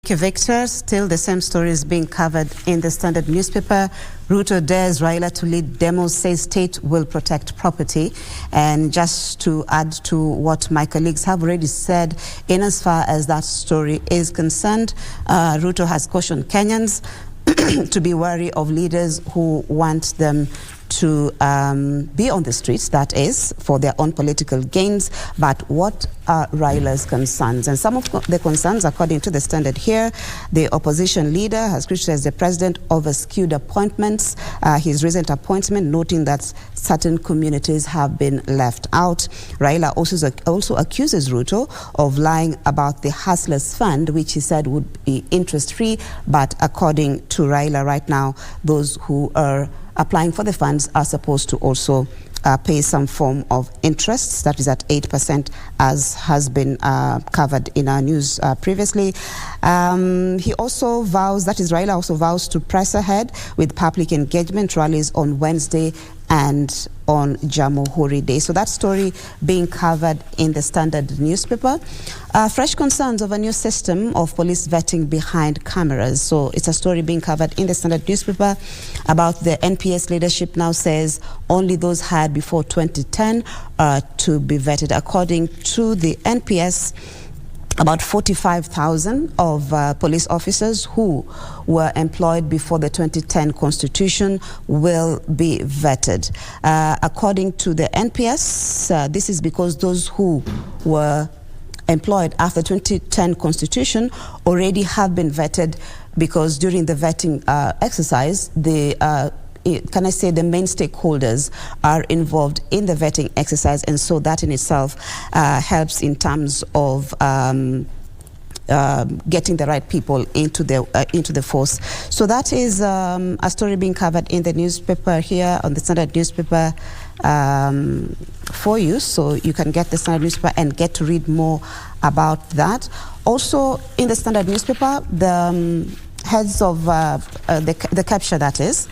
Thank you, Victor. Still the same story is being covered in the Standard newspaper. Ruto dares Raila to lead demos, says state will protect property. And just to add to what my colleagues have already said, in as far as that story is concerned, Ruto has cautioned Kenyans to be wary of leaders who want them to be on the streets, that is, for their own political gains. But what are Raila's concerns? And some of the concerns, according to the Standard here, the opposition leader has criticized the president over skewed appointments, his recent appointment, noting that certain communities have been left out. Raila also accuses Ruto of lying about the Hustlers Fund, which he said would be interest-free. But according to Raila right now, those who are applying for the funds are supposed to also pay some form of interest, that is at 8%, as has been covered in our news previously. He also vows, that is, Raila also vows to press ahead with public engagement rallies on Wednesday and on Jamhuri Day. So that story being covered in the Standard newspaper. Fresh concerns of a new system of police vetting behind cameras. So it's a story being covered in the Standard newspaper about the NPS leadership now says only those hired before 2010 are to be vetted. According to the NPS, about 45,000 of police officers who were employed before the 2010 constitution will be vetted. According to the NPS, this is because those who were employed after 2010 constitution already have been vetted, because during the vetting exercise, the the main stakeholders are involved in the vetting exercise, and so that in itself helps in terms of getting the right people into the force. So that is a story being covered in the newspaper here on the Standard newspaper for you, so you can get the Standard newspaper and get to read more about that. Also in the Standard newspaper, the heads of the capture, that is,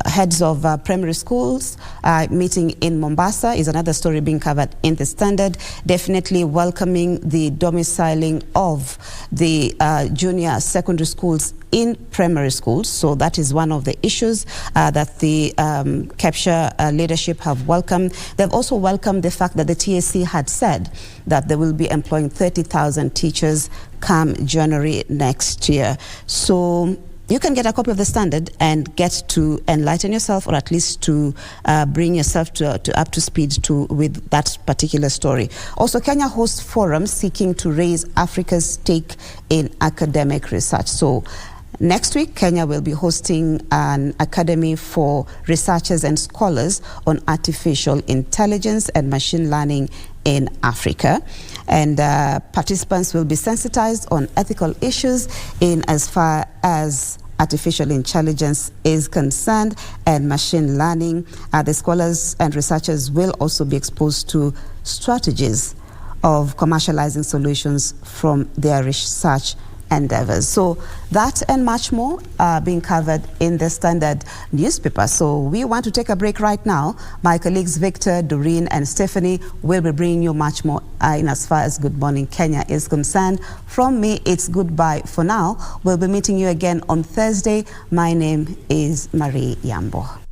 heads of primary schools meeting in Mombasa is another story being covered in the Standard, definitely welcoming the domiciling of the junior secondary schools in primary schools. So that is one of the issues that the capture leadership have welcomed. They've also welcomed the fact that the TSC had said that they will be employing 30,000 teachers come January next year. So you can get a copy of the Standard and get to enlighten yourself, or at least to bring yourself to up to speed with that particular story. Also, Kenya hosts forum seeking to raise Africa's stake in academic research. So next week, Kenya will be hosting an academy for researchers and scholars on artificial intelligence and machine learning in Africa. And participants will be sensitized on ethical issues in as far as artificial intelligence is concerned and machine learning. The scholars and researchers will also be exposed to strategies of commercializing solutions from their research endeavors. So that and much more being covered in the Standard newspaper. So we want to take a break right now. My colleagues Victor, Doreen and Stephanie will be bringing you much more in as far as Good Morning Kenya is concerned. From me, it's goodbye for now. We'll be meeting you again on Thursday. My name is Marie Yambo.